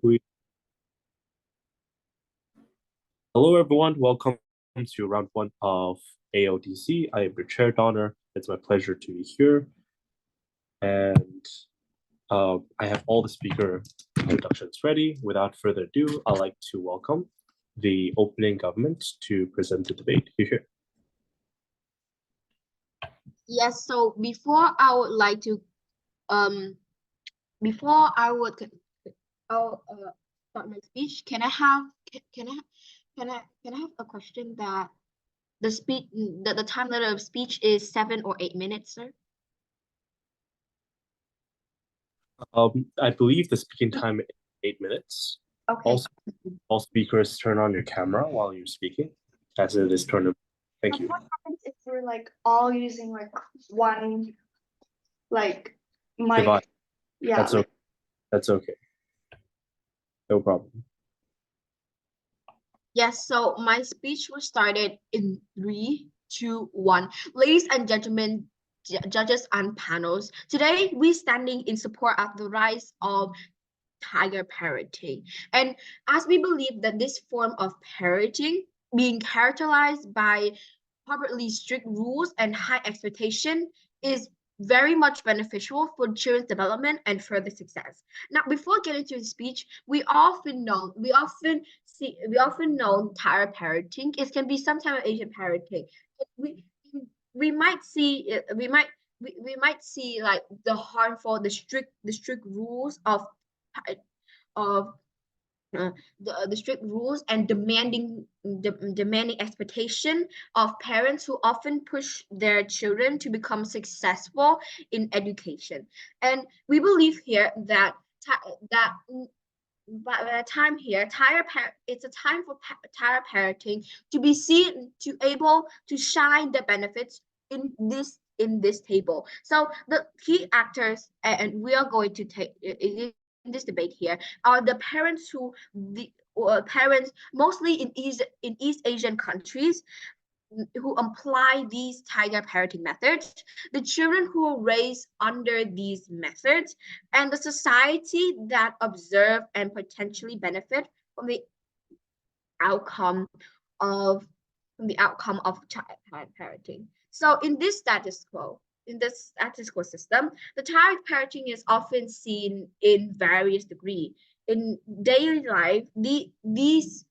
We... Hello, everyone. Welcome to round one of Aodc. I am your chair, Donner. It's my pleasure to be here. And I have all the speaker introductions ready. Without further ado, I'd like to welcome the opening government to present the debate. Here. Yes, so before I would like to before I would start my speech, can I have a question that the time limit of speech is 7 or 8 minutes, sir? I believe the speaking time is 8 minutes. Okay. Also, all speakers turn on your camera while you're speaking, as it is turned on. Thank you. What happens if we're like all using like one mic? Device. Yeah. That's okay. That's okay. No problem. Yes, so my speech was started in 3, 2, 1. Ladies and gentlemen, judges and panels, today we're standing in support of the rise of tiger parenting. And as we believe that this form of parenting being characterized by appropriately strict rules and high expectation is very much beneficial for children's development and further success. Now, before getting to the speech, we often know tiger parenting. It can be some type of Asian parenting. We might see we might see like the strict rules of the strict rules and demanding expectation of parents who often push their children to become successful in education. And we believe here that by the time here, it's a time for tiger parenting to be seen to able to shine the benefits in this table. So the key actors, and we are going to take in this debate here, are the parents parents mostly in East Asian countries who apply these tiger parenting methods, the children who are raised under these methods, and the society that observe and potentially benefit from the outcome of child parenting. So in this status quo system, the tiger parenting is often seen in various degrees. In daily life, these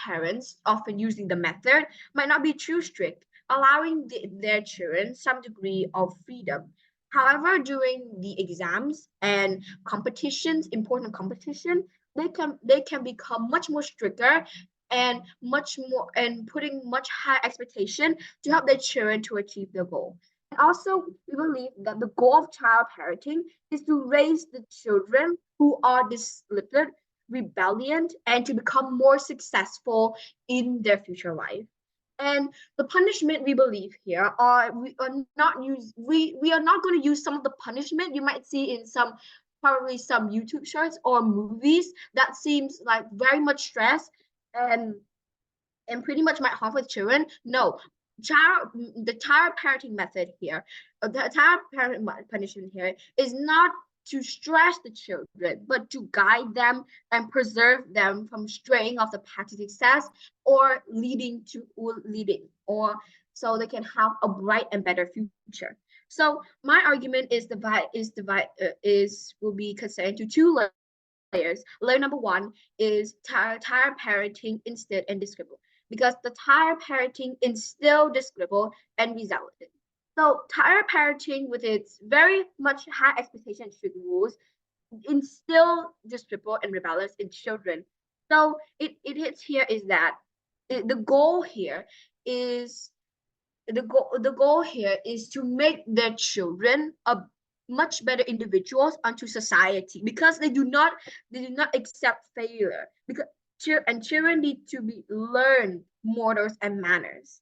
parents, often using the method, might not be too strict, allowing their children some degree of freedom. However, during the exams and competitions, important competition, they can become much more stricter and much more and putting much higher expectation to help their children to achieve their goal. And also, we believe that the goal of child parenting is to raise the children who are disciplined, rebellious, and to become more successful in their future life. And the punishment we believe here we are not going to use some of the punishment you might see in probably some YouTube shorts or movies that seems like very much stress and pretty much might harm with children. No, the child parenting method here, the child parenting punishment here is not to stress the children, but to guide them and preserve them from straying off the path to success or leading or so they can have a bright and better future. So my argument will be considered into two layers. Layer number one is tired parenting instead and descriptive, because the tired parenting instill descriptive and resulted. So tired parenting, with its very much high expectation and strict rules, instill descriptive and rebellious in children. So it hits here is that the goal here is to make their children a much better individuals onto society, because they do not accept failure, because children need to be learn morals and manners.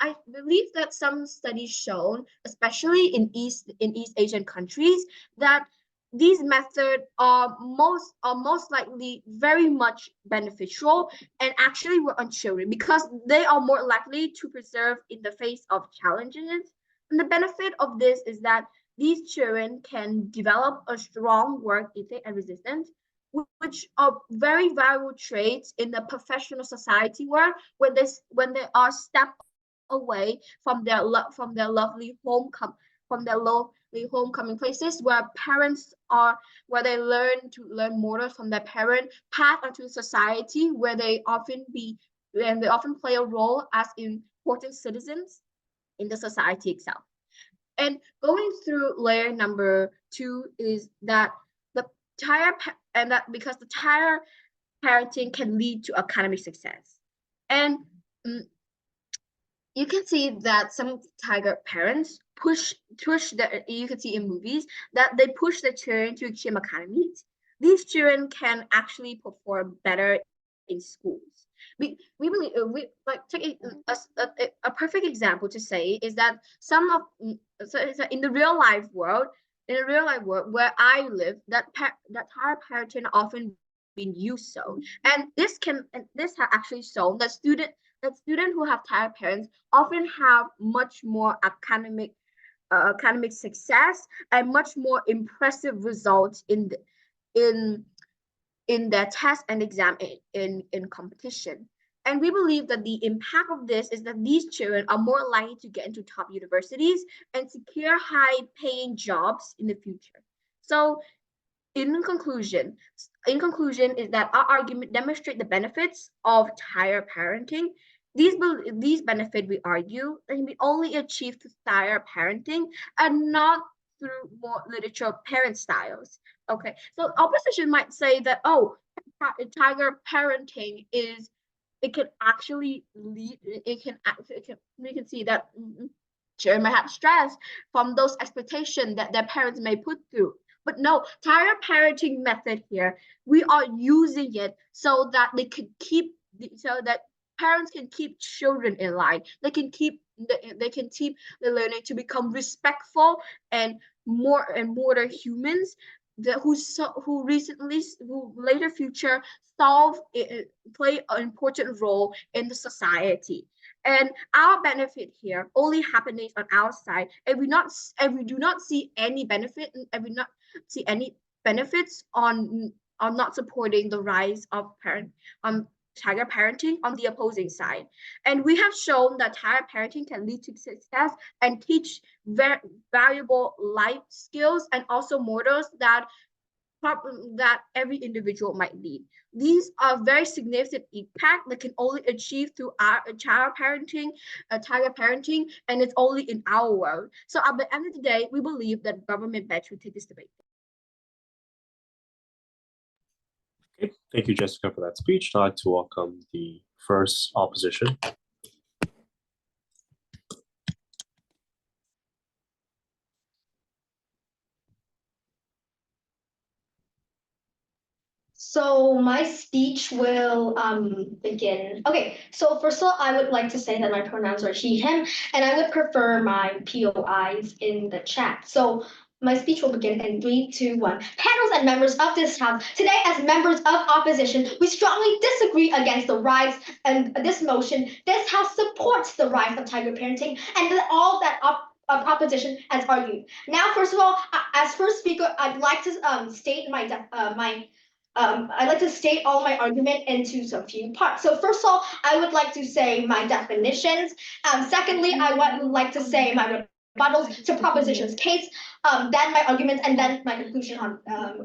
I believe that some studies shown, especially in East Asian countries, that these methods are most likely very much beneficial and actually work on children, because they are more likely to persevere in the face of challenges. And the benefit of this is that these children can develop a strong work ethic and resistance, which are very valuable traits in the professional society world when they are stepped away from their lovely homecoming places where parents are where they learn morals from their parent path onto society where they often play a role as important citizens in the society itself. And going through layer number 2 is that the and that because the tire parenting can lead to academic success. And mm, you can see that some tiger parents push the you can see in movies that they push their children to extreme academies. These children can actually perform better in schools. We believe we like take a perfect example to say is that some of so in the real life world where I live that tiger parenting often been used so and this has actually shown that students who have tired parents often have much more academic success and much more impressive results in in their test and exam in competition. And we believe that the impact of this is that these children are more likely to get into top universities and secure high paying jobs in the future. So in conclusion is that our argument demonstrate the benefits of tire parenting. These benefits we argue can be only achieved through tire parenting and not through more literature parent styles. Okay, so opposition might say that tiger parenting is it can actually lead we can see that children may have stress from those expectations that their parents may put through. But no, tire parenting method here, we are using it so that so that parents can keep children in line. They can keep the learning to become respectful and more humans that who later future solve play an important role in the society. And our benefit here only happening on our side, and we do not see any benefit, and we not see any benefits on not supporting the rise of tiger parenting on the opposing side. And we have shown that tiger parenting can lead to success and teach very valuable life skills and also morals that every individual might need. These are very significant impact that can only achieve through our child parenting, tiger parenting, and it's only in our world. So at the end of the day, we believe that government best should take this debate. Okay, thank you, Jessica, for that speech. I'd like to welcome the first opposition. So my speech will begin. Okay, so first of all, I would like to say that my pronouns are he, him, and I would prefer my POIs in the chat. So my speech will begin in 3, 2, 1. Panels and members of this House, today as members of opposition, we strongly disagree against the rise and this motion. This House supports the rise of tiger parenting and all that proposition has argued. Now, first of all, as first speaker, I'd like to state I'd like to state all my argument into some few parts. So first of all, I would like to say my definitions. Secondly, I would like to say my rebuttals to proposition's case, then my arguments, and then my conclusion on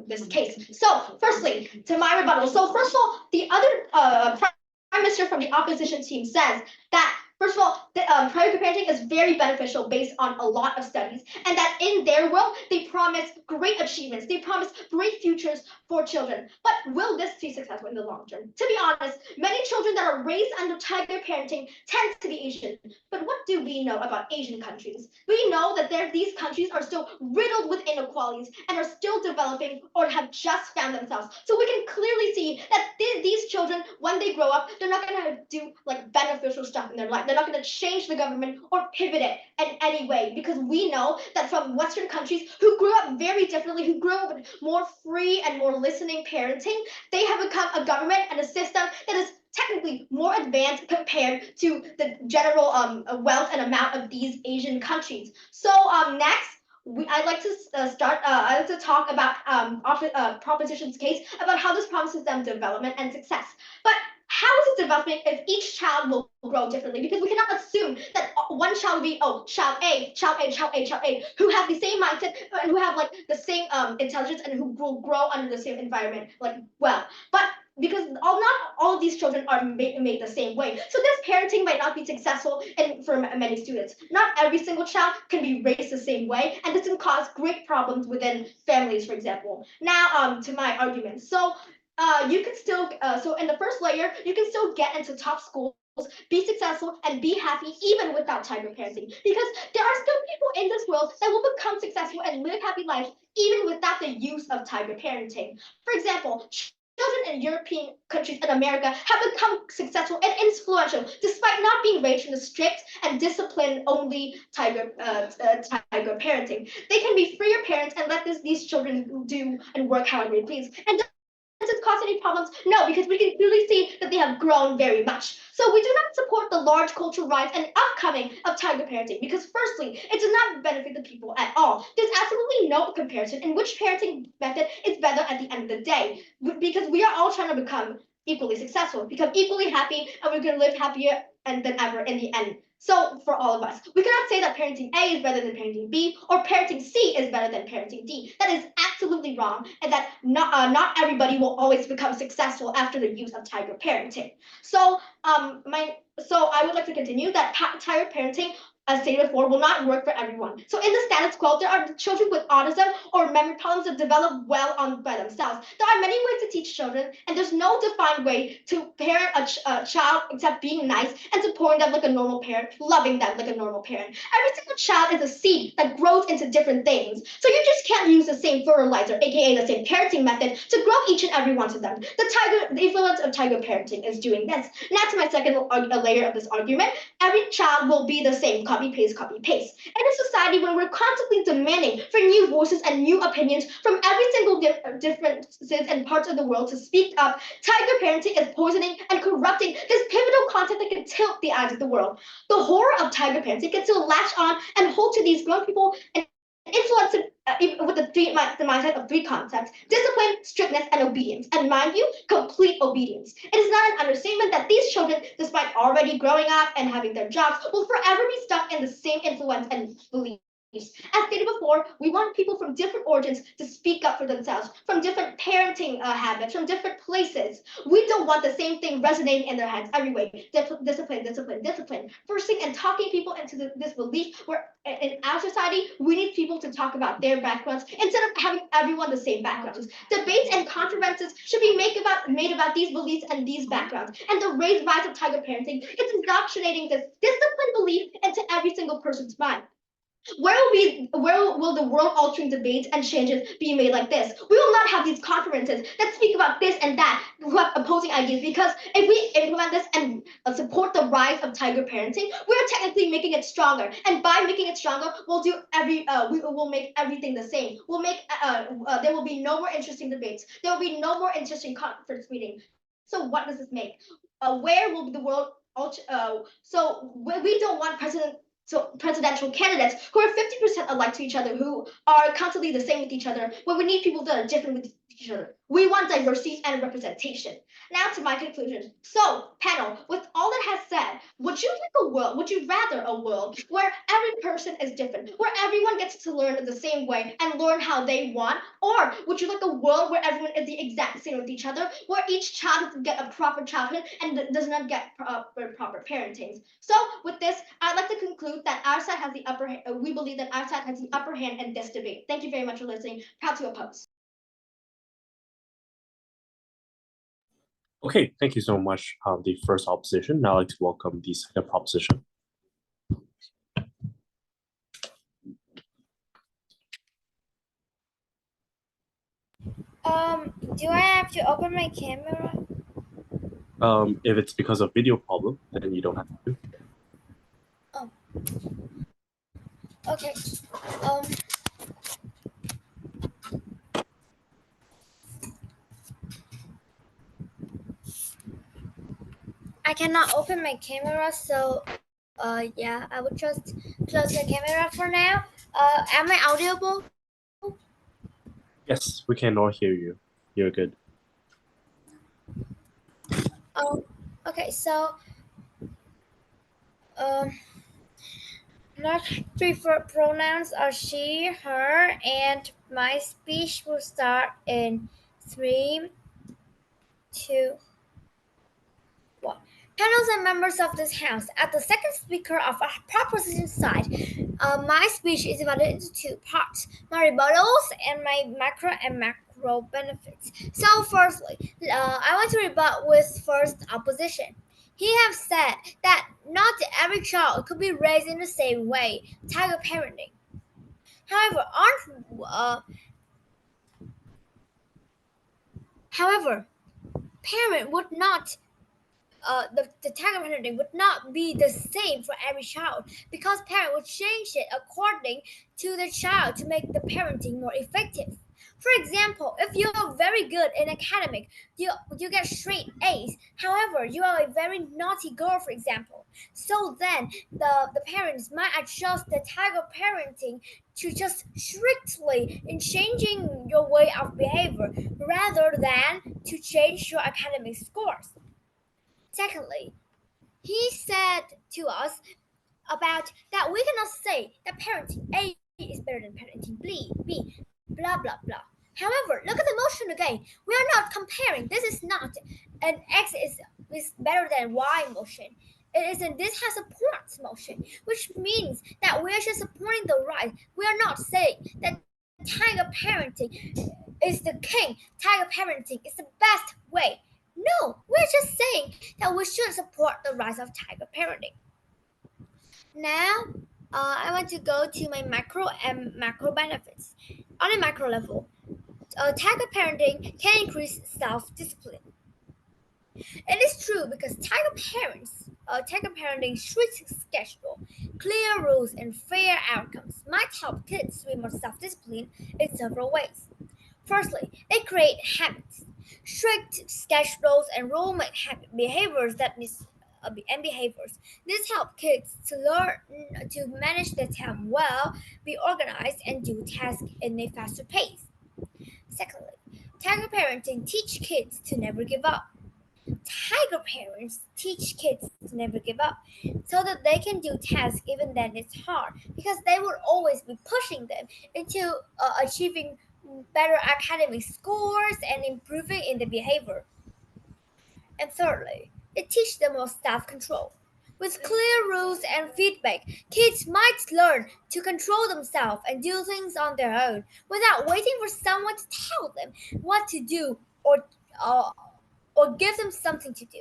this case. So firstly, to my rebuttal. So first of all, the other prime minister from the opposition team says that first of all, private parenting is very beneficial based on a lot of studies, and that in their world, they promise great achievements. They promise great futures for children. But will this be successful in the long term? To be honest, many children that are raised under tiger parenting tend to be Asian. But what do we know about Asian countries? We know that these countries are still riddled with inequalities and are still developing or have just found themselves. So we can clearly see that these children, when they grow up, they're not going to do like beneficial stuff in their life. They're not going to change the government or pivot it in any way, because we know that from Western countries who grew up very differently, who grew up with more free and more listening parenting, they have become a government and a system that is technically more advanced compared to the general wealth and amount of these Asian countries. So next, I'd like to start. I'd like to talk about proposition's case about how this promises them development and success. But how is it development if each child will grow differently? Because we cannot assume that one child will be child A, who have the same mindset and who have like the same intelligence and who will grow under the same environment like well. But because not all of these children are made the same way. So this parenting might not be successful for many students. Not every single child can be raised the same way, and this can cause great problems within families, for example. Now, to my argument. So you can still, so in the first layer, you can still get into top schools, be successful, and be happy even without tiger parenting. Because there are still people in this world that will become successful and live happy lives even without the use of tiger parenting. For example, children in European countries and America have become successful and influential despite not being raised in a strict and discipline-only tiger parenting. They can be freer parents and let these children do and work however they please. And does it cause any problems? No, because we can clearly see that they have grown very much. So we do not support the large cultural rise and upcoming of tiger parenting because firstly, it does not benefit the people at all. There's absolutely no comparison in which parenting method is better at the end of the day because we are all trying to become equally successful, become equally happy, and we're going to live happier than ever in the end. So for all of us, we cannot say that parenting A is better than parenting B or parenting C is better than parenting D. That is absolutely wrong, and that not everybody will always become successful after the use of tiger parenting. So I would like to continue that tiger parenting, as stated before, will not work for everyone. So in the status quo, there are children with autism or memory problems that develop well by themselves. There are many ways to teach children, and there's no defined way to parent a child except being nice and supporting them like a normal parent, loving them like a normal parent. Every single child is a seed that grows into different things. So you just can't use the same fertilizer, aka the same parenting method, to grow each and every one of them. The influence of tiger parenting is doing this. Now to my second layer of this argument, every child will be the same, copy paste, copy paste. In a society when we're constantly demanding for new voices and new opinions from every single differences and parts of the world to speak up, tiger parenting is poisoning and corrupting this pivotal concept that can tilt the eyes of the world. The horror of tiger parenting can still latch on and hold to these grown people and influence with the mindset of three concepts: discipline, strictness, and obedience. And mind you, complete obedience. It is not an understatement that these children, despite already growing up and having their jobs, will forever be stuck in the same influence and beliefs. As stated before, we want people from different origins to speak up for themselves, from different parenting habits, from different places. We don't want the same thing resonating in their heads every way. Discipline, discipline, discipline. Forcing and talking people into this belief where in our society, we need people to talk about their backgrounds instead of having everyone the same backgrounds. Debates and controversies should be made about these beliefs and these backgrounds. And the rise of tiger parenting is indoctrinating this discipline belief into every single person's mind. Where will the world altering debates and changes be made like this? We will not have these conferences that speak about this and that, who have opposing ideas, because if we implement this and support the rise of tiger parenting, we're technically making it stronger. And by making it stronger, we will make everything the same. There will be no more interesting debates. There will be no more interesting conference meetings. So what does this make? Where will the world we don't want presidential candidates who are 50% alike to each other, who are constantly the same with each other, when we need people that are different with each other. We want diversity and representation. Now to my conclusion. So, panel, with all that has said, would you rather a world where every person is different, where everyone gets to learn the same way and learn how they want? Or would you like a world where everyone is the exact same with each other, where each child does get a proper childhood and does not get proper parenting? So with this, I'd like to conclude that our side has the upper hand. We believe that our side has the upper hand in this debate. Thank you very much for listening. Proud to oppose. Okay, thank you so much. The first opposition. Now I'd like to welcome the second proposition. Do I have to open my camera? If it's because of video problem, then you don't have to. Oh. Okay. I cannot open my camera, so yeah, I will just close the camera for now. Am I audible? Yes, we can all hear you. You're good. Oh, okay. So, um, my preferred pronouns are she, her, and my speech will start in 3, 2, 1. Panels and members of this house. At the second speaker of a proposition side, my speech is divided into two parts: my rebuttals and my micro and macro benefits. So, firstly, I want to rebut with first opposition. He have said that not every child could be raised in the same way, tiger parenting. However, aren't however, parent would not the target parenting would not be the same for every child because parent would change it according to the child to make the parenting more effective. For example, if you are very good in academic, you get straight A's. However, you are a very naughty girl, for example. So then the parents might adjust the tiger parenting to just strictly in changing your way of behavior rather than to change your academic scores. Secondly, he said to us about that we cannot say that parenting A is better than parenting B, blah blah blah. However, look at the motion again. We are not comparing. This is not an is better than Y motion. It is, and this has supports motion, which means that we are just supporting the right. We are not saying that tiger parenting is the king. Tiger parenting is the best way. No, we're just saying that we should support the rise of tiger parenting. Now, I want to go to my micro and macro benefits. On a macro level, tiger parenting can increase self-discipline. It is true because tiger parenting strict schedule, clear rules, and fair outcomes might help kids be more self-disciplined in several ways. Firstly, they create habits. Strict schedules and rule make behaviors and behaviors. This helps kids to learn to manage their time well, be organized, and do tasks in a faster pace. Secondly, tiger parenting teach kids to never give up. Tiger parents teach kids to never give up so that they can do tasks even then it's hard because they will always be pushing them into achieving better academic scores and improving in the behavior. And thirdly, it teaches them about self-control. With clear rules and feedback, kids might learn to control themselves and do things on their own without waiting for someone to tell them what to do uh, or give them something to do.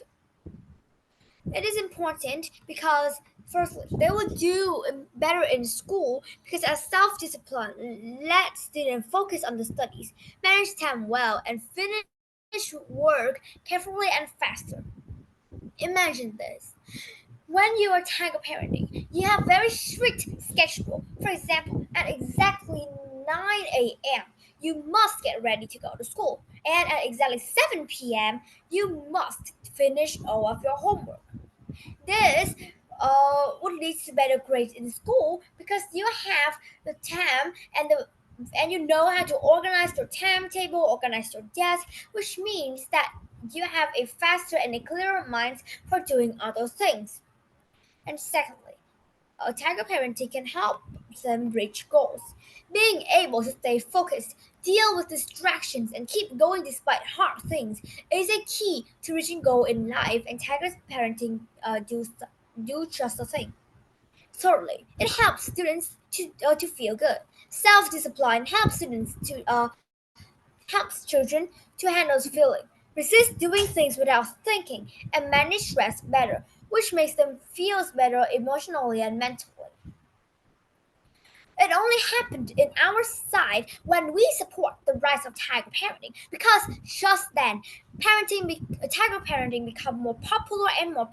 It is important because, firstly, they will do better in school because as self-discipline let students focus on the studies, manage time well, and finish work carefully and faster. Imagine this. When you are tiger parenting, you have very strict schedule. For example, at exactly 9 a.m., you must get ready to go to school. And at exactly 7 p.m., you must finish all of your homework. This would lead to better grades in school because you have the time and you know how to organize your timetable, organize your desk, which means that you have a faster and a clearer mind for doing other things. And secondly, tiger parenting can help them reach goals. Being able to stay focused, deal with distractions, and keep going despite hard things is a key to reaching goal in life. And tiger parenting do just the thing. Thirdly, it helps students to feel good. Self-discipline helps students to helps children to handle feeling, resist doing things without thinking, and manage stress better, which makes them feel better emotionally and mentally. It only happened in our side when we support the rise of tiger parenting because just then tiger parenting become more popular and more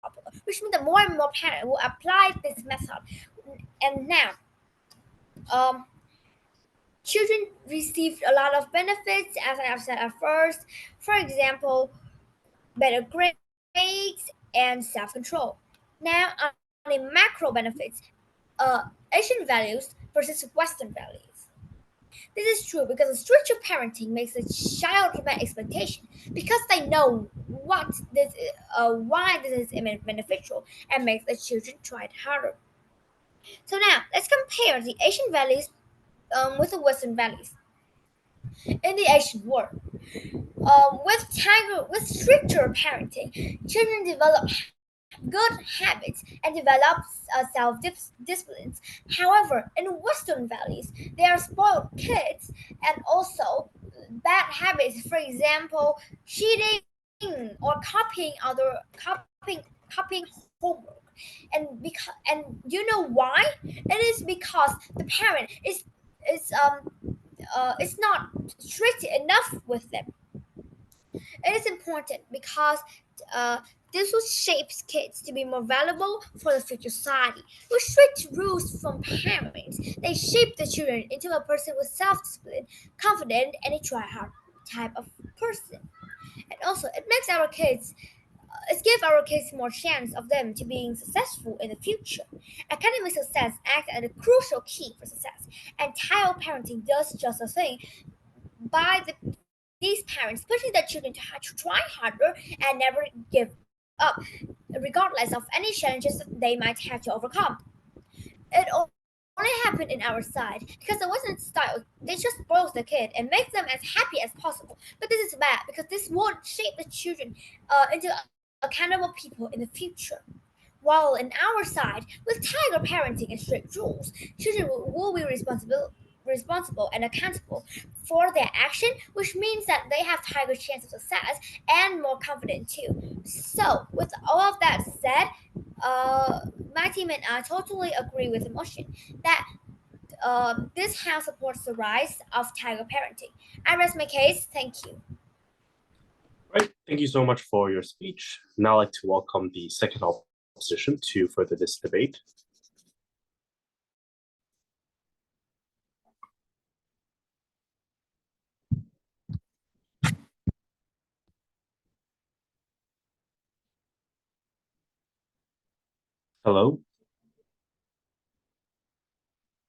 popular, which means that more and more parents will apply this method. And now, um, children received a lot of benefits, as I have said at first. For example, better grades and self-control. Now, on the macro benefits, Asian values versus Western values. This is true because stricter parenting makes the child meet expectation because they know why this is beneficial and makes the children try it harder. So now let's compare the Asian values with the Western values. In the Asian world, with stricter parenting, children develop good habits and develop self-disciplines. However, in Western values, they are spoiled kids and also bad habits. For example, cheating or copying homework. And you know why? It is because the parent is not strict enough with them. It is important because uh, this will shape kids to be more valuable for the future society. With strict rules from parents, they shape the children into a person with self-discipline, confident, and a try-hard type of person. And also, it gives our kids more chance of them to being successful in the future. Academic success acts as a crucial key for success, and child parenting does just the thing these parents, pushing their children to try harder and never give up, regardless of any challenges that they might have to overcome. It only happened in our side because the Western style they just spoils the kid and makes them as happy as possible. But this is bad because this won't shape the children into accountable people in the future. While in our side, with tiger parenting and strict rules, children will be responsible and accountable for their action, which means that they have higher chance of success and more confident too. So, with all of that said, my team and I totally agree with emotion that this house supports the rise of tiger parenting. I rest my case. Thank you. Right. Thank you so much for your speech. Now I'd like to welcome the second opposition to further this debate. Hello.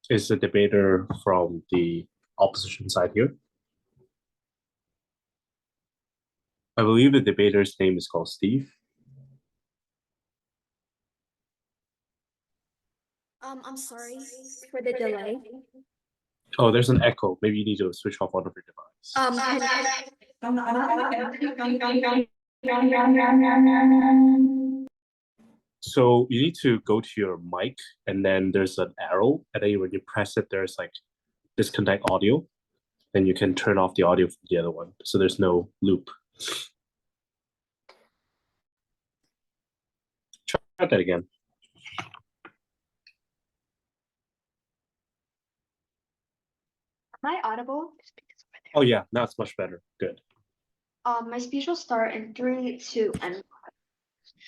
Is the debater from the opposition side here? I believe the debater's name is called Steve. I'm sorry for the delay. Oh, there's an echo. Maybe you need to switch off one of your devices. So you need to go to your mic and then there's an arrow, and then when you press it, there's like disconnect audio. Then you can turn off the audio from the other one. So there's no loop. Try that again. Am I audible? Oh yeah, now it's much better. Good. My speech will start in 3, 2, and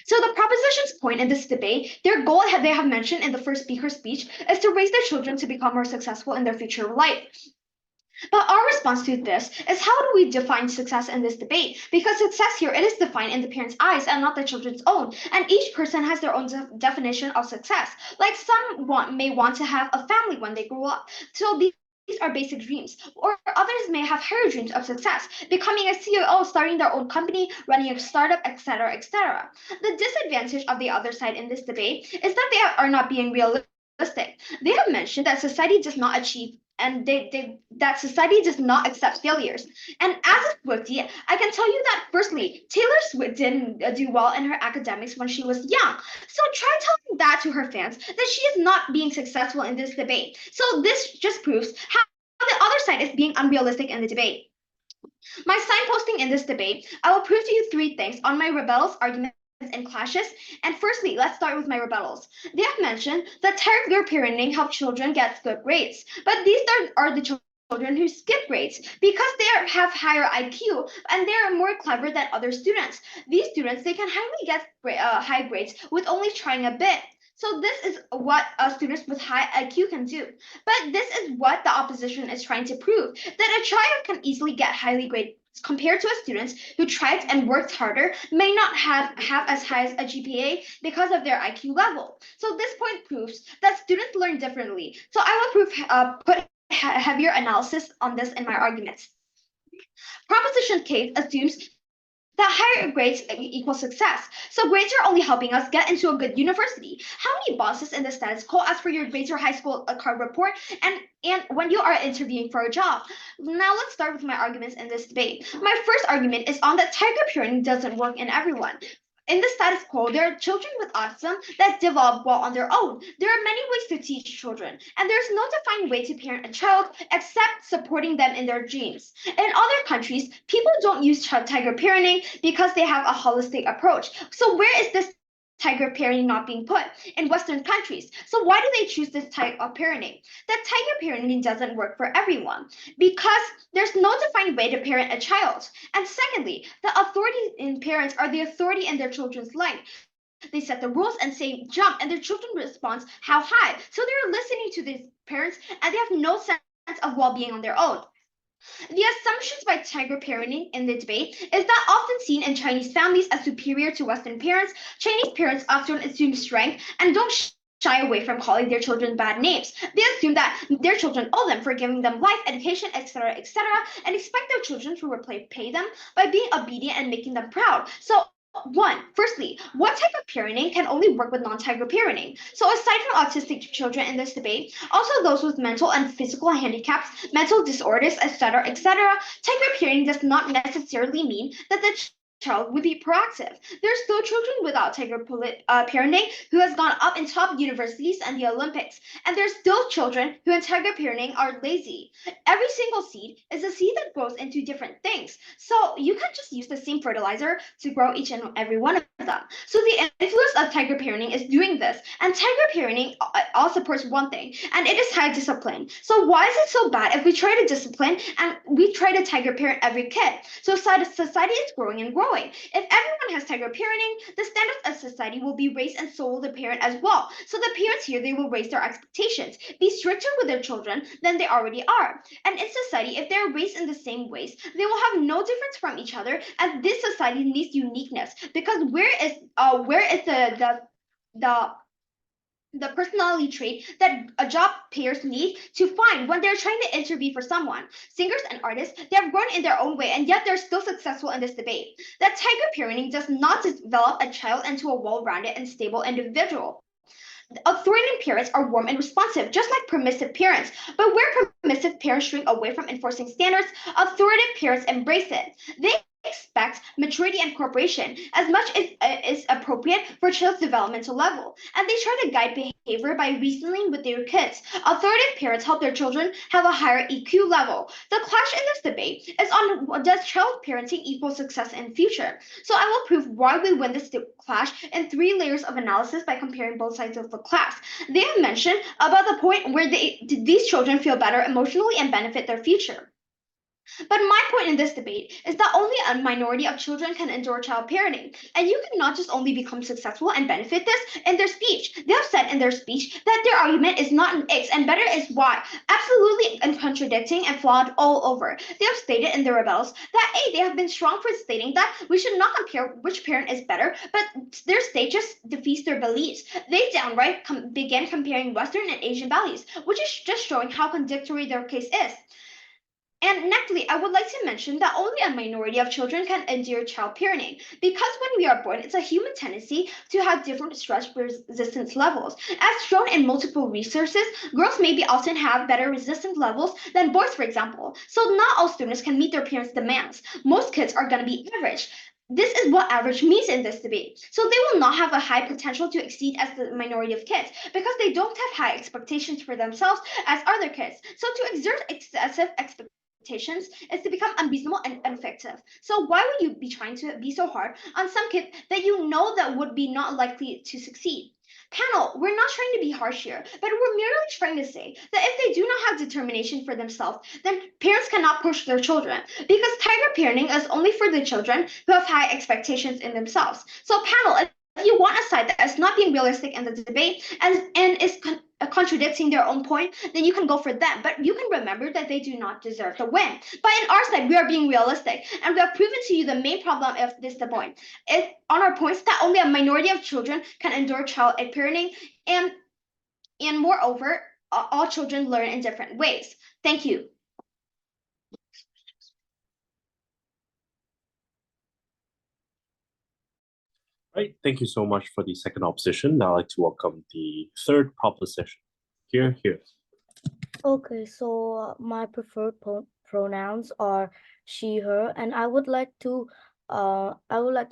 so the proposition's point in this debate, their goal they have mentioned in the first speaker's speech, is to raise their children to become more successful in their future life. But our response to this is how do we define success in this debate? Because success here, it is defined in the parents' eyes and not the children's own. And each person has their own definition of success. Like some may want to have a family when they grow up. So these are basic dreams. Or others may have higher dreams of success, becoming a CEO, starting their own company, running a startup, etc., etc. The disadvantage of the other side in this debate is that they are not being realistic. They have mentioned that society does not achieve and that society does not accept failures. And as a Swiftie, I can tell you that firstly, Taylor Swift didn't do well in her academics when she was young. So try telling that to her fans that she is not being successful in this debate. So this just proves how the other side is being unrealistic in the debate. My signposting in this debate, I will prove to you 3 things on my rebels arguments and clashes. And firstly, let's start with my rebuttals. They have mentioned that tiger parenting helps children get good grades, but these are the children who skip grades because they have higher IQ and they are more clever than other students. These students, they can highly get high grades with only trying a bit. So this is what students with high IQ can do. But this is what the opposition is trying to prove, that a child can easily get highly compared to students who tried and worked harder may not have as high as a GPA because of their IQ level. So this point proves that students learn differently. So I will put heavier analysis on this in my arguments. Proposition K assumes that higher grades equal success. So grades are only helping us get into a good university. How many bosses in the status quo ask for your grades or high school card report and when you are interviewing for a job? Now let's start with my arguments in this debate. My first argument is on that tiger parenting doesn't work in everyone. In the status quo, there are children with autism that develop well on their own. There are many ways to teach children, and there's no defined way to parent a child except supporting them in their dreams. In other countries, people don't use tiger parenting because they have a holistic approach. So where is this tiger parenting not being put? In Western countries. So why do they choose this type of parenting? That tiger parenting doesn't work for everyone because there's no defined way to parent a child. And secondly, the authority in parents are the authority in their children's life. They set the rules and say jump, and their children respond how high. So they're listening to these parents and they have no sense of well-being on their own. The assumptions by tiger parenting in the debate is that often seen in Chinese families as superior to Western parents. Chinese parents often assume strength and don't shy away from calling their children bad names. They assume that their children owe them for giving them life, education, etc., and expect their children to repay them by being obedient and making them proud. So firstly, what type of parenting can only work with non-tiger parenting? So aside from autistic children in this debate, also those with mental and physical handicaps, mental disorders, etc., tiger parenting does not necessarily mean that the child would be proactive. There's still children without tiger parenting who has gone up in top universities and the Olympics, and there's still children who in tiger parenting are lazy. Every single seed is a seed that grows into different things, so you can just use the same fertilizer to grow each and every one of them. So the influence of tiger parenting is doing this, and tiger parenting all supports one thing, and it is high discipline. So why is it so bad if we try to discipline and we try to tiger parent every kid? So society is growing and growing. If everyone has tiger parenting, the standards of society will be raised, and so will the parent as well. So the parents here, they will raise their expectations, be stricter with their children than they already are. And in society, if they're raised in the same ways, they will have no difference from each other, and this society needs uniqueness. Because where is the personality trait that job pairs need to find when they're trying to interview for someone? Singers and artists, they have grown in their own way, and yet they're still successful in this debate. That tiger parenting does not develop a child into a well-rounded and stable individual. Authoritarian parents are warm and responsive, just like permissive parents. But where permissive parents shrink away from enforcing standards, authoritative parents embrace it. They expect maturity and cooperation as much as is appropriate for a child's developmental level, and they try to guide behavior by reasoning with their kids. Authoritative parents help their children have a higher EQ level. The clash in this debate is on, does child parenting equal success in future? So I will prove why we win this clash in 3 layers of analysis by comparing both sides of the class. They have mentioned about the point where these children feel better emotionally and benefit their future. But my point in this debate is that only a minority of children can endure child parenting, and you cannot just only become successful and benefit this in their speech. They have said in their speech that their argument is not an X and better is Y, absolutely contradicting and flawed all over. They have stated in their rebels that they have been strong for stating that we should not compare which parent is better, but their state just defeats their beliefs. They downright began comparing Western and Asian values, which is just showing how contradictory their case is. And nextly, I would like to mention that only a minority of children can endure child parenting, because when we are born, it's a human tendency to have different stress resistance levels. As shown in multiple resources, girls maybe often have better resistance levels than boys, for example. So not all students can meet their parents' demands. Most kids are going to be average. This is what average means in this debate. So they will not have a high potential to exceed as the minority of kids because they don't have high expectations for themselves as other kids. So to exert excessive expectations is to become unreasonable and ineffective. So why would you be trying to be so hard on some kid that you know that would be not likely to succeed? Panel, we're not trying to be harsh here, but we're merely trying to say that if they do not have determination for themselves, then parents cannot push their children, because tiger parenting is only for the children who have high expectations in themselves. So panel, if you want a side that is not being realistic in the debate and is contradicting their own point, then you can go for them. But you can remember that they do not deserve the win. But in our side, we are being realistic, and we have proven to you the main problem of this debate is on our points that only a minority of children can endure child parenting, and moreover, all children learn in different ways. Thank you. Right. Thank you so much for the second opposition. Now I'd like to welcome the third proposition. Here. Okay, so my preferred pronouns are she, her, and I would like to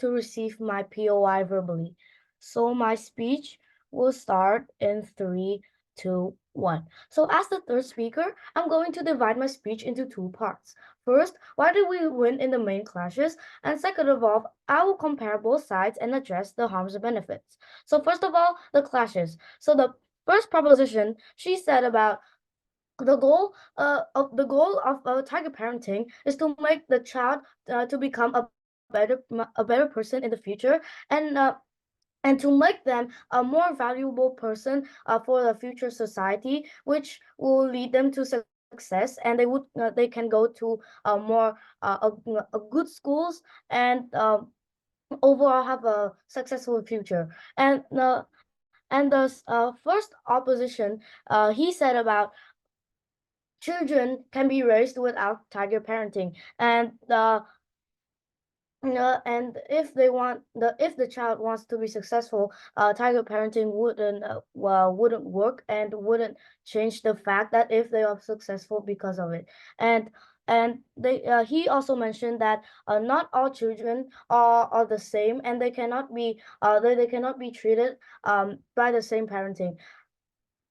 receive my POI verbally. So my speech will start in 3, 2, 1. So as the third speaker, I'm going to divide my speech into two parts. First, why did we win in the main clashes? And second of all, I will compare both sides and address the harms and benefits. So first of all, the clashes. So the first proposition, she said about the goal of tiger parenting is to make the child to become a better person in the future, and to make them a more valuable person for the future society, which will lead them to success, and they can go to more a good schools, and overall have a successful future. And the first opposition, he said about children can be raised without tiger parenting, and if the child wants to be successful, tiger parenting wouldn't work and wouldn't change the fact that if they are successful because of it. And they he also mentioned that not all children are the same, and they cannot be treated by the same parenting.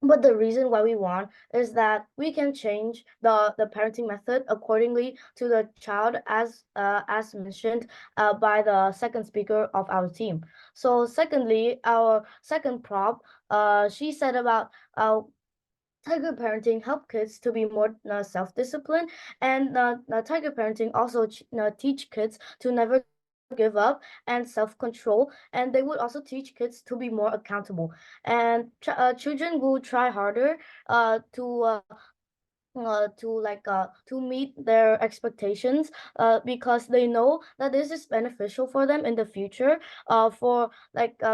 But the reason why we want is that we can change the parenting method accordingly to the child, as mentioned by the second speaker of our team. So secondly, our second prop, she said about tiger parenting help kids to be more self-disciplined, and tiger parenting also teach kids to never give up and self-control, and they would also teach kids to be more accountable, and children will try harder to meet their expectations, because they know that this is beneficial for them in the future,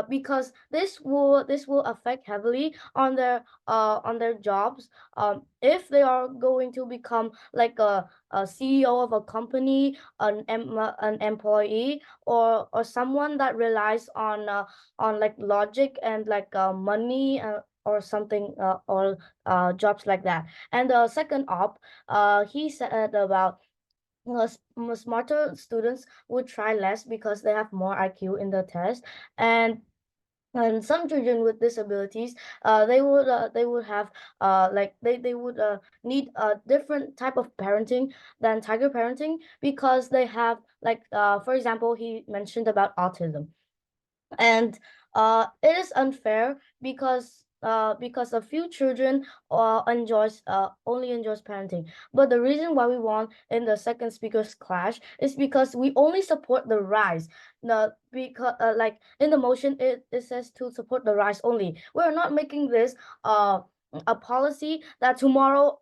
because this will affect heavily on their jobs, if they are going to become like a CEO of a company, an employee, or someone that relies on like logic and like money, or something, or jobs like that. And the second op, he said about smarter students would try less because they have more IQ in the test, and some children with disabilities, they would have they would need a different type of parenting than tiger parenting, because they have like for example, he mentioned about autism, and it is unfair because a few children only enjoys parenting. But the reason why we want in the second speaker's clash is because we only support the rise. Because like in the motion, it says to support the rise only. We're not making this a policy that tomorrow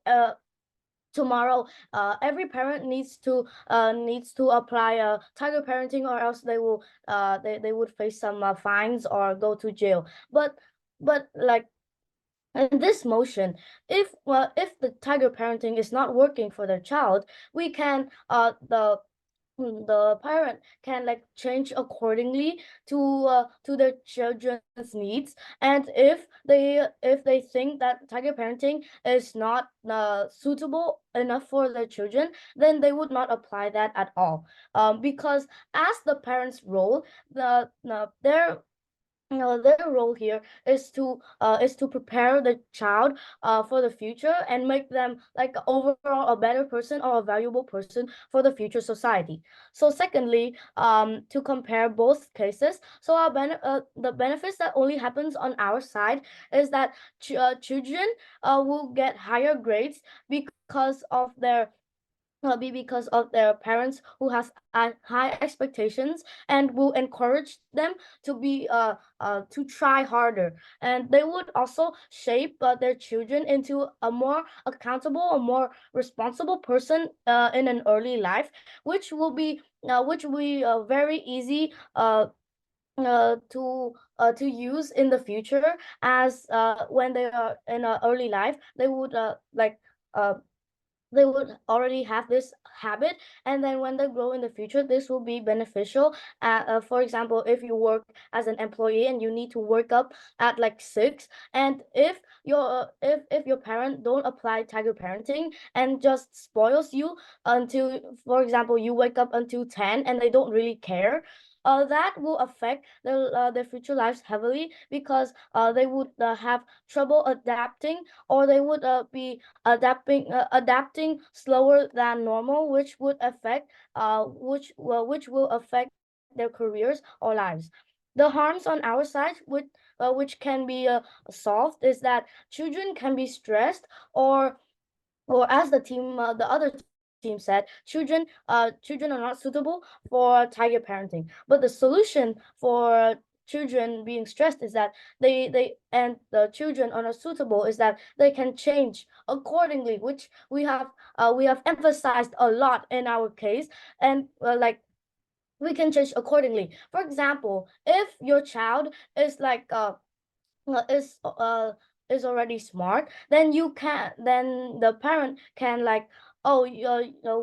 every parent needs to apply tiger parenting, or else they would face some fines or go to jail. But like in this motion, if the tiger parenting is not working for their child, we can the parent can like change accordingly to their children's needs. And if they think that tiger parenting is not suitable enough for their children, then they would not apply that at all, because as the parents role, their role here is to prepare the child for the future, and make them like overall a better person or a valuable person for the future society. So secondly, to compare both cases, so the benefits that only happens on our side is that children will get higher grades because of their be because of their parents who has high expectations and will encourage them to try harder, and they would also shape their children into a more accountable, a more responsible person in an early life, which will be very easy to use in the future, as when they are in early life they would uh they would already have this habit, and then when they grow in the future this will be beneficial. For example, if you work as an employee and you need to wake up at like 6, and if your parent don't apply tiger parenting and just spoils you until, for example, you wake up until 10 and they don't really care, that will affect their future lives heavily, because they would have trouble adapting, or they would be adapting slower than normal, which would affect which will affect their careers or lives. The harms on our side, which can be solved, is that children can be stressed, or as the other team said, children are not suitable for tiger parenting. But the solution for children being stressed is that the children are not suitable is that they can change accordingly, which we have emphasized a lot in our case. And we can change accordingly. For example, if your child is uh, is uh is already smart, then the parent can oh,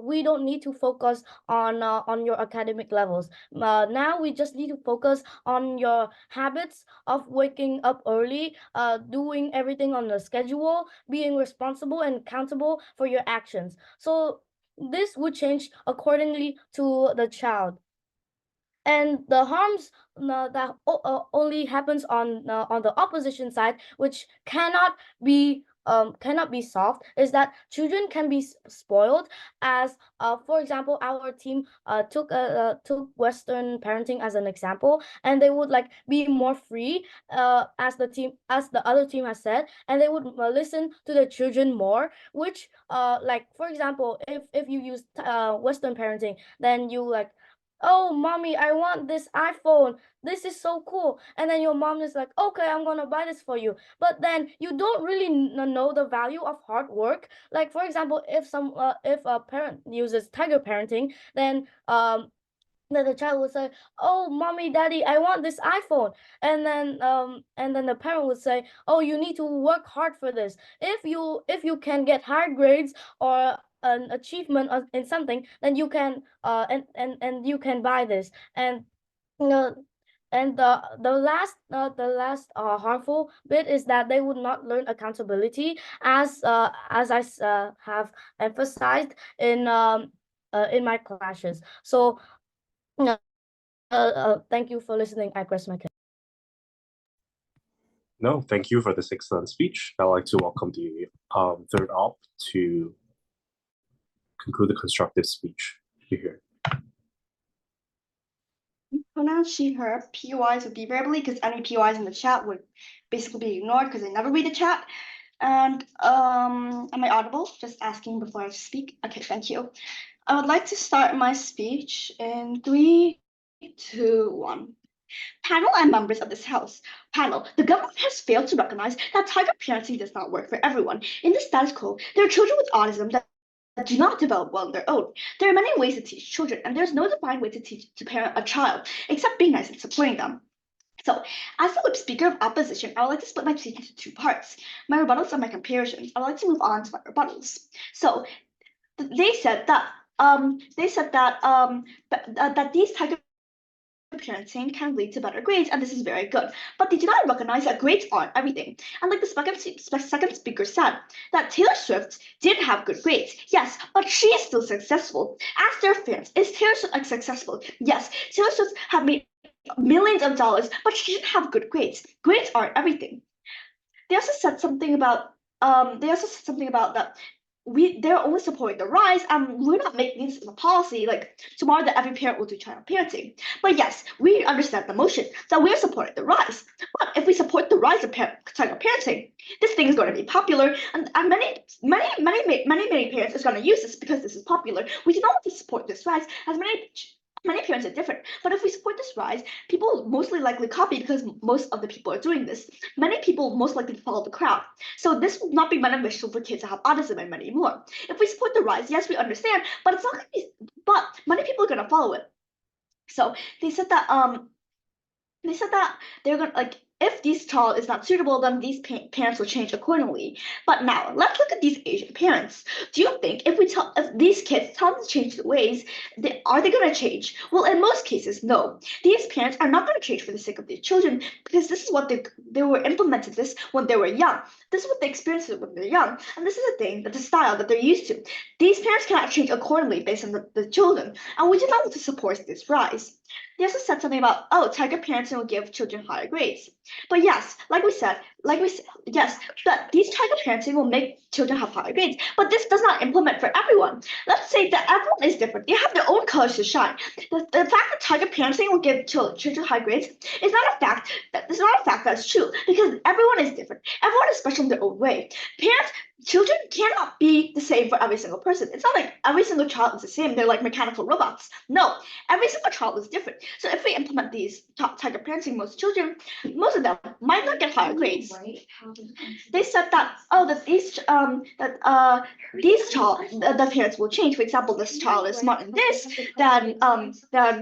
we don't need to focus on your academic levels. Now we just need to focus on your habits of waking up early, doing everything on the schedule, being responsible and accountable for your actions. So this would change accordingly to the child. And the harms that only happens on the opposition side, which cannot be solved, is that children can be spoiled. As for example, our team took Western parenting as an example, and they would be more free, as the other team has said, and they would listen to the children more, which for example, if you use Western parenting, then you oh, mommy, I want this iPhone. This is so cool. And then your mom is like, okay, I'm gonna buy this for you. But then you don't really know the value of hard work. Like, for example, if a parent uses tiger parenting, then the child would say, oh, mommy, daddy, I want this iPhone. And then the parent would say, oh, you need to work hard for this. If you can get higher grades or an achievement in something, then you can and you can buy this. And you know and the last harmful bit is that they would not learn accountability, as I have emphasized in my classes. So thank you for listening. I rest my case. No, thank you for this excellent speech. I'd like to welcome the third op to conclude the constructive speech here. Pronouns she, her. POIs would be verbally, because any POIs in the chat would basically be ignored because they never read the chat. And am I audible? Just asking before I speak. Okay, thank you. I would like to start my speech in 3, 2, 1. Panel and members of this House. Panel, the government has failed to recognize that tiger parenting does not work for everyone. In the status quo, there are children with autism that do not develop well on their own. There are many ways to teach children, and there's no defined way to parent a child, except being nice and supporting them. So, as the whip speaker of opposition, I would like to split my speech into 2 parts: my rebuttals and my comparisons. I would like to move on to my rebuttals. So, they said that that these tiger parenting can lead to better grades, and this is very good. But they do not recognize that grades aren't everything. And like the second speaker said, that Taylor Swift did have good grades, yes, but she is still successful. Ask their fans, is Taylor Swift successful? Yes, Taylor Swift have made millions of dollars, but she didn't have good grades. Grades aren't everything. They also said something about that they're only supporting the rise, and we're not making this a policy like tomorrow that every parent will do child parenting. But yes, we understand the motion that we're supporting the rise. But if we support the rise of child parenting, this thing is going to be popular, and many parents is going to use this because this is popular. We do not want to support this rise, as many parents are different. But if we support this rise, people mostly likely copy because most of the people are doing this. Many people most likely follow the crowd. So this will not be beneficial for kids that have autism and many more. If we support the rise, yes, we understand, but it's not going to be. But many people are going to follow it. So they said that they're gonna like if this child is not suitable, then these parents will change accordingly. But now let's look at these Asian parents. Do you think if these kids tell them to change the ways, are they gonna change? Well, in most cases, no. These parents are not gonna change for the sake of their children because this is what they were implemented this when they were young. This is what they experienced when they're young, and this is a thing that the style that they're used to. These parents cannot change accordingly based on the children, and we do not want to support this rise. They also said something about, oh, tiger parenting will give children higher grades. But yes, yes, that these tiger parenting will make children have higher grades. But this does not implement for everyone. Let's say that everyone is different. They have their own colors to shine. The fact that tiger parenting will give children high grades is not a fact. It's not a fact that's true because everyone is different. Everyone is special in their own way. Children cannot be the same for every single person. It's not like every single child is the same. They're like mechanical robots. No, every single child is different. So if we implement these tiger parenting, most of them might not get higher grades. They said that the parents will change. For example, this child is smart in this, then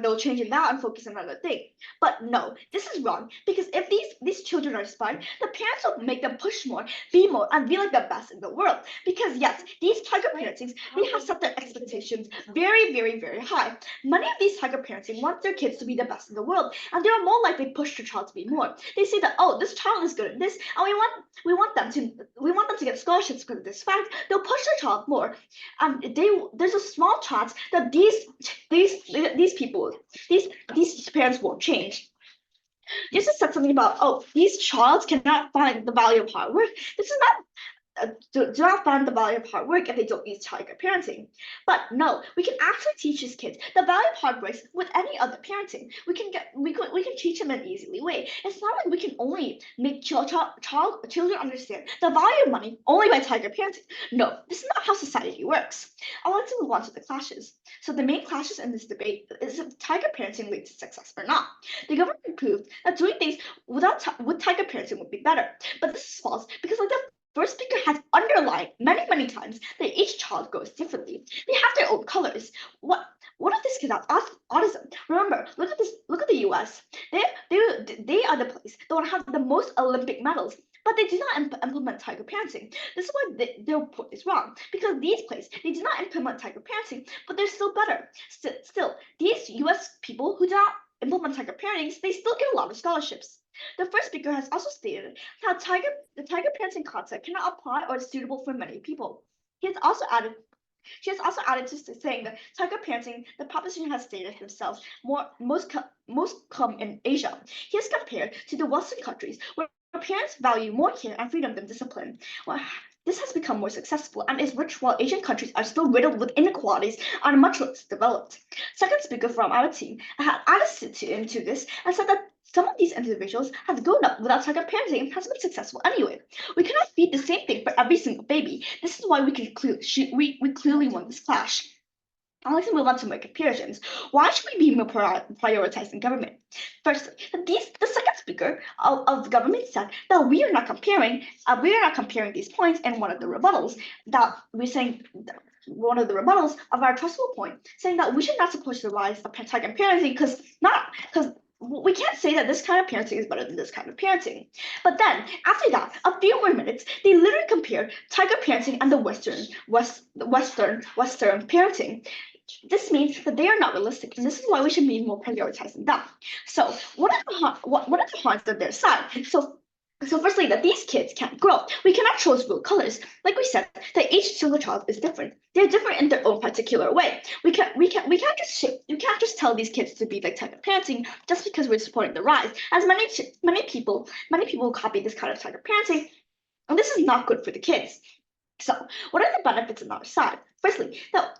they'll change in that and focus on another thing. But no, this is wrong because if these children are smart, the parents will make them push more, be more, and be like the best in the world. Because yes, these tiger parentings, they have set their expectations very, very, very high. Many of these tiger parenting want their kids to be the best in the world, and they are more likely to push their child to be more. They say that, oh, this child is good at this, and we want them to get scholarships because of this fact. They'll push their child more, and there's a small chance that these parents won't change. This is said something about, oh, these childs cannot find the value of hard work. This is not do not find the value of hard work if they don't use tiger parenting. But no, we can actually teach these kids the value of hard work with any other parenting. We can teach them in an easy way. It's not like we can only make children understand the value of money only by tiger parenting. No, this is not how society works. I want to move on to the clashes. So the main clashes in this debate is if tiger parenting leads to success or not. The government proved that doing things with tiger parenting would be better, but this is false because like the first speaker has underlined many times that each child grows differently. They have their own colors. What if this kid has autism? Remember, look at this. Look at the U.S. They are the place that will have the most Olympic medals, but they do not implement tiger parenting. This is why their report is wrong because these places they do not implement tiger parenting, but they're still better. Still, these U.S. people who do not implement tiger parenting, they still get a lot of scholarships. The first speaker has also stated how the tiger parenting concept cannot apply or is suitable for many people. She has also added to saying that tiger parenting, the proposition has stated themselves, most come in Asia. He has compared to the Western countries where parents value more care and freedom than discipline. Well, this has become more successful and is rich while Asian countries are still riddled with inequalities and are much less developed. Second speaker from our team had added into this and said that some of these individuals have grown up without tiger parenting and has been successful anyway. We cannot feed the same thing for every single baby. This is why we clearly won this clash. I'd like to move on to my comparisons. Why should we be more prioritizing government? Firstly, the second speaker of the government said that we are not comparing these points in one of the rebuttals that we're saying. One of the rebuttals of our trustful point, saying that we should not support the rise of tiger parenting because we can't say that this kind of parenting is better than this kind of parenting. But then, after that, a few more minutes, they literally compared tiger parenting and the Western parenting. This means that they are not realistic, and this is why we should be more prioritizing them. So, what are the harms of their side? So firstly, that these kids can't grow. We cannot choose real colors. Like we said, that each single child is different. They're different in their own particular way. We can't just tell these kids to be like tiger parenting just because we're supporting the rise. As many people copy this kind of tiger parenting, and this is not good for the kids. So, what are the benefits on our side? Firstly, now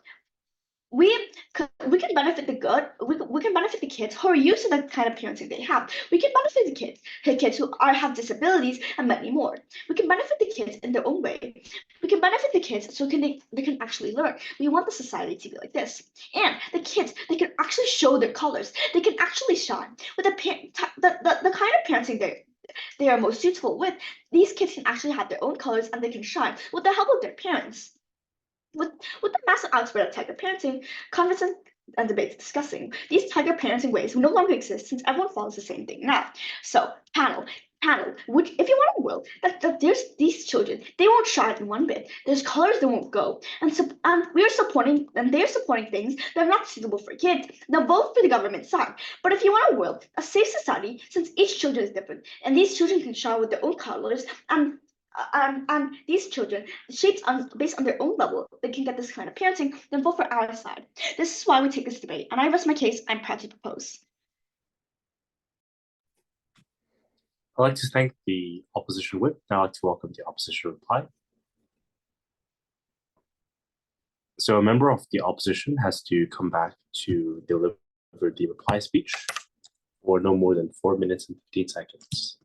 we can benefit the good. We can benefit the kids who are used to the kind of parenting they have. We can benefit the kids who have disabilities and many more. We can benefit the kids in their own way. We can benefit the kids so they can actually learn. We want the society to be like this. And the kids, they can actually show their colors. They can actually shine with the kind of parenting they are most suitable with. These kids can actually have their own colors and they can shine with the help of their parents. With, with the massive outspread of tiger parenting, conferences and debates discussing these tiger parenting ways no longer exist since everyone follows the same thing now. So, panel, which if you want to will, that there's these children, they won't shine in one bit. There's colors that won't go. And they're supporting things that are not suitable for kids. Now vote for the government side. But if you want to will a safe society, since each children is different, and these children can shine with their own colors and these children shaped based on their own level they can get this kind of parenting, then vote for our side. This is why we take this debate, and I rest my case. I'm proud to propose. I'd like to thank the opposition whip. Now I'd like to welcome the opposition reply. So a member of the opposition has to come back to deliver the reply speech for no more than 4 minutes and 15 seconds.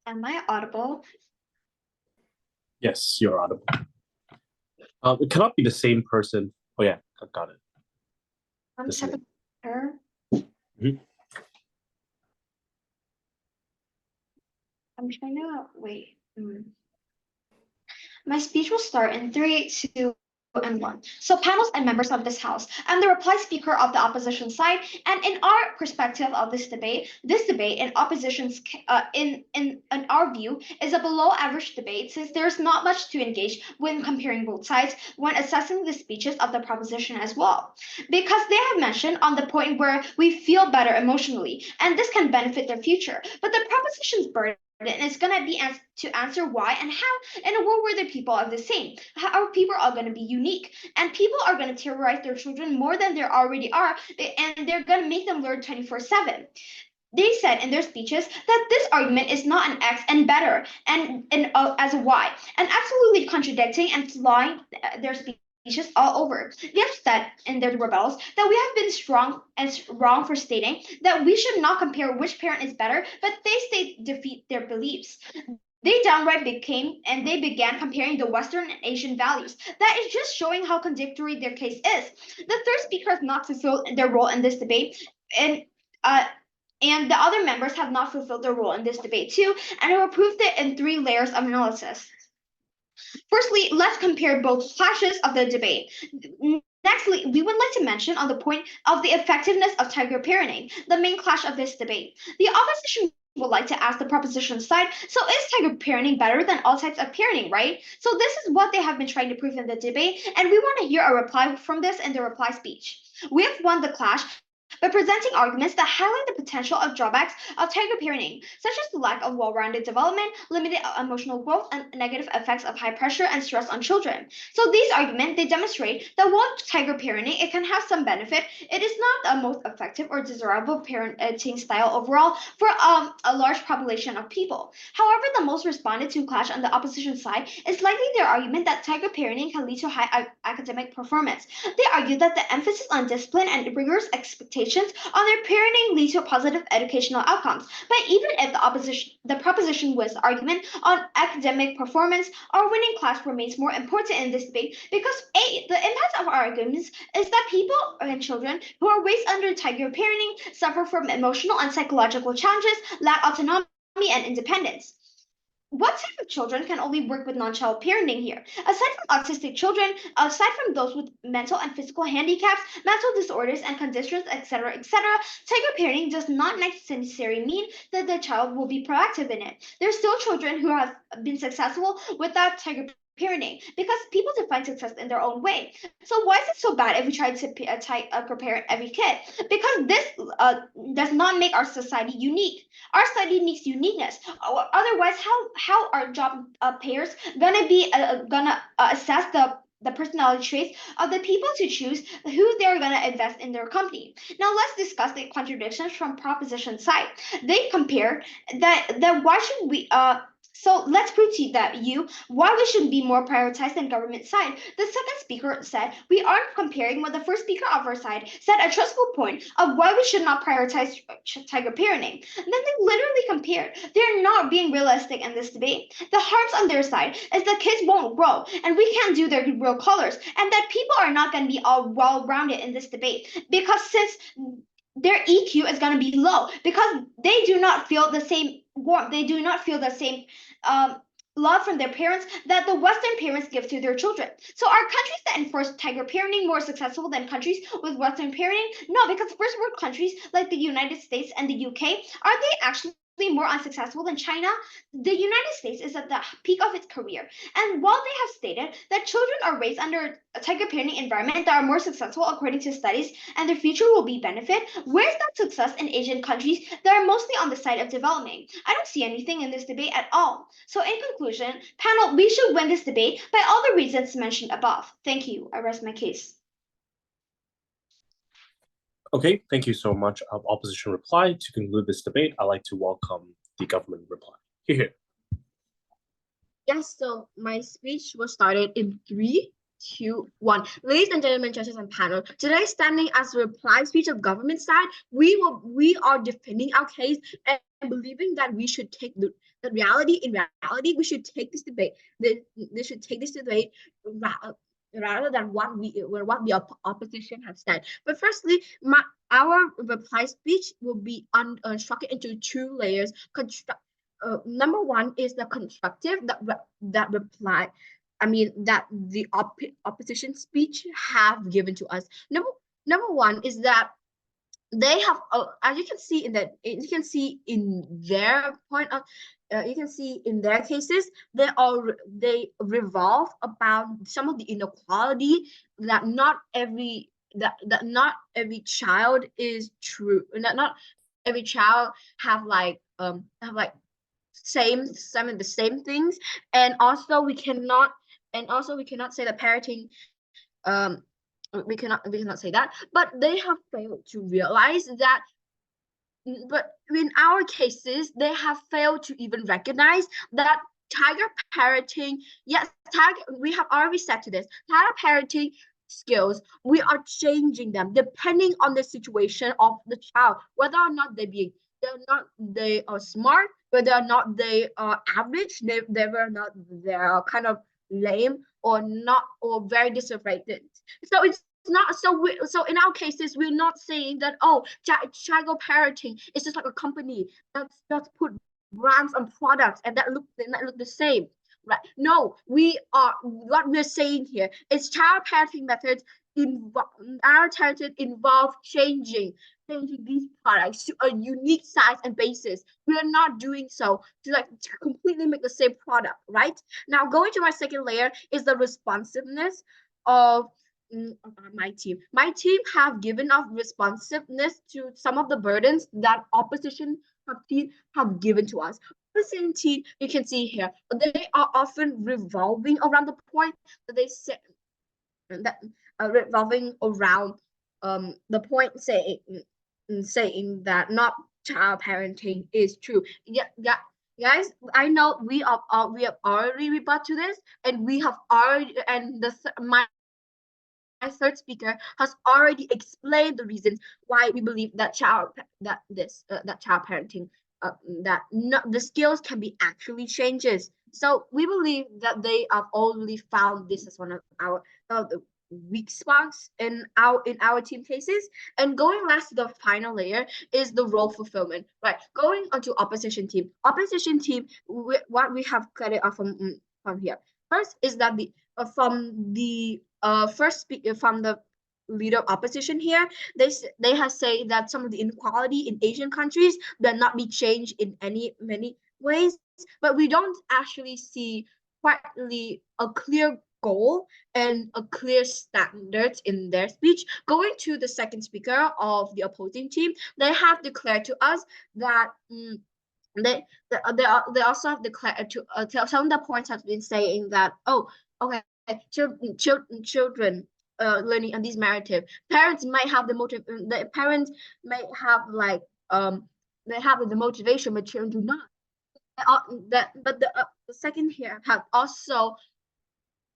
Am I audible? Yes, you're audible. It cannot be the same person. Oh yeah, I got it. I'm This second. Mhm. I'm trying to wait. My speech will start in 3, 2, and 1. So panels and members of this House, I'm the reply speaker of the opposition side, and in our perspective of this debate in opposition's in our view is a below average debate since there's not much to engage when comparing both sides when assessing the speeches of the proposition as well. Because they have mentioned on the point where we feel better emotionally, and this can benefit their future. But the proposition's burden is going to be to answer why and how in a world where the people are the same. Our people are going to be unique, and people are going to terrorize their children more than they already are, and they're going to make them learn 24/7. They said in their speeches that this argument is not an X and better and as a Y, and absolutely contradicting and flying their speeches all over. They have said in their rebuttals that we have been strong and wrong for stating that we should not compare which parent is better, but they defeat their beliefs. They downright began comparing the Western and Asian values. That is just showing how contradictory their case is. The third speaker has not fulfilled their role in this debate, and and the other members have not fulfilled their role in this debate too, and have approved it in 3 layers of analysis. Firstly, let's compare both clashes of the debate. Nextly, we would like to mention on the point of the effectiveness of tiger parenting, the main clash of this debate. The opposition would like to ask the proposition side, so is tiger parenting better than all types of parenting, right? So this is what they have been trying to prove in the debate, and we want to hear a reply from this in the reply speech. We have won the clash by presenting arguments that highlight the potential of drawbacks of tiger parenting, such as the lack of well-rounded development, limited emotional growth, and negative effects of high pressure and stress on children. So these arguments, they demonstrate that while tiger parenting, it can have some benefit, it is not the most effective or desirable parenting style overall for a large population of people. However, the most responded to clash on the opposition side is likely their argument that tiger parenting can lead to high academic performance. They argue that the emphasis on discipline and rigorous expectations on their parenting lead to positive educational outcomes. But even if the proposition was argument on academic performance, our winning class remains more important in this debate because the impact of our arguments is that people and children who are raised under tiger parenting suffer from emotional and psychological challenges, lack autonomy and independence. What type of children can only work with non-child parenting here? Aside from autistic children, aside from those with mental and physical handicaps, mental disorders and conditions, etc., tiger parenting does not necessarily mean that the child will be proactive in it. There's still children who have been successful without tiger parenting because people define success in their own way. So why is it so bad if we try to parent every kid? Because this does not make our society unique. Our society needs uniqueness. Otherwise, how are job payers gonna assess the personality traits of the people to choose who they're going to invest in their company. Now let's discuss the contradictions from proposition side. They compare that why should we so let's prove to you why we should be more prioritized than government side. The second speaker said we aren't comparing what the first speaker of our side said a trustful point of why we should not prioritize tiger parenting. And then they literally compared. They're not being realistic in this debate. The harms on their side is that kids won't grow and we can't do their real colors, and that people are not going to be all well-rounded in this debate because since their EQ is going to be low because they do not feel the same warmth, they do not feel the same love from their parents that the Western parents give to their children. So are countries that enforce tiger parenting more successful than countries with Western parenting? No, because first world countries like the United States and the UK, are they actually more unsuccessful than China? The United States is at the peak of its career. And while they have stated that children are raised under a tiger parenting environment that are more successful according to studies and their future will be benefit, where's that success in Asian countries that are mostly on the side of developing? I don't see anything in this debate at all. So in conclusion, panel, we should win this debate by all the reasons mentioned above. Thank you. I rest my case. Okay, thank you so much. Opposition reply. To conclude this debate, I'd like to welcome the government reply. Here. Yes, so my speech was started in 3, 2, 1. Ladies and gentlemen, judges and panel, today standing as the reply speech of government side, we are defending our case and believing that we should take the reality. In reality, we should take this debate. They should take this debate rather than what the opposition have said. But firstly, our reply speech will be structured into 2 layers. Number 1 is the constructive that reply. I mean that the opposition speech have given to us. Number 1 is that they have, as you can see in their point of, you can see in their cases, they revolve about some of the inequality that not every child is true, not every child have like some of the same things, and also we cannot say that parenting we cannot say that, but they have failed to realize that. But in our cases, they have failed to even recognize that tiger parenting, yes, we have already said to this, tiger parenting skills, we are changing them depending on the situation of the child, whether or not they are smart, whether or not they are average, whether or not they're kind of lame or not, or very disaffected. So it's not so in our cases we're not saying that, oh, child parenting is just like a company that's put brands on products and that look the same, right? No, what we're saying here is child parenting methods involve changing these products to a unique size and basis. We are not doing so to completely make the same product, right? Now, going to my second layer is the responsiveness of my team. My team have given off responsiveness to some of the burdens that opposition have given to us. Opposition team, you can see here, they are often revolving around the point that they say that revolving around the point saying that not child parenting is true. Yeah, guys, I know we have already rebut to this, and we have already, and my third speaker has already explained the reasons why we believe that child parenting the skills can be actually changes. So we believe that they have already found this as one of the weak spots in our team cases. And going last to the final layer is the role fulfillment, right? Going onto opposition team, what we have cut it off from here. First is that from the leader of opposition here, they have said that some of the inequality in Asian countries will not be changed in many ways, but we don't actually see quietly a clear goal and a clear standard in their speech. Going to the second speaker of the opposing team, they have declared to us that they also have declared to some of the points have been saying that, oh, okay, children learning on this narrative. Parents might have the parents may have like they have the motivation, but children do not. But the second here have also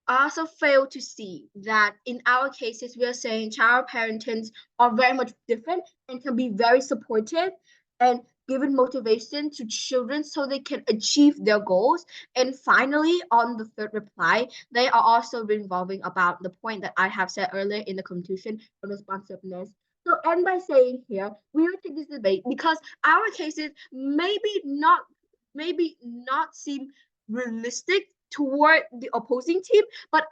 I also fail to see that in our cases, we are saying child parentings are very much different and can be very supportive and given motivation to children so they can achieve their goals. And finally, on the third reply, they are also revolving about the point that I have said earlier in the conclusion on responsiveness. So end by saying here, we will take this debate because our cases maybe not seem realistic toward the opposing team, but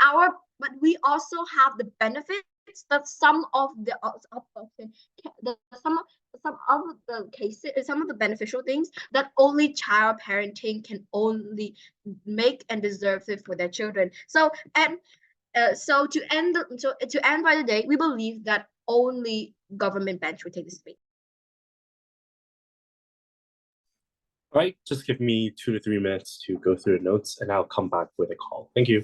we also have the benefits that some of the some of the cases, some of the beneficial things that only child parenting can only make and deserve it for their children. So to end by the day, we believe that only government bench will take this debate. All right, just give me 2 to 3 minutes to go through the notes and I'll come back with a call. Thank you.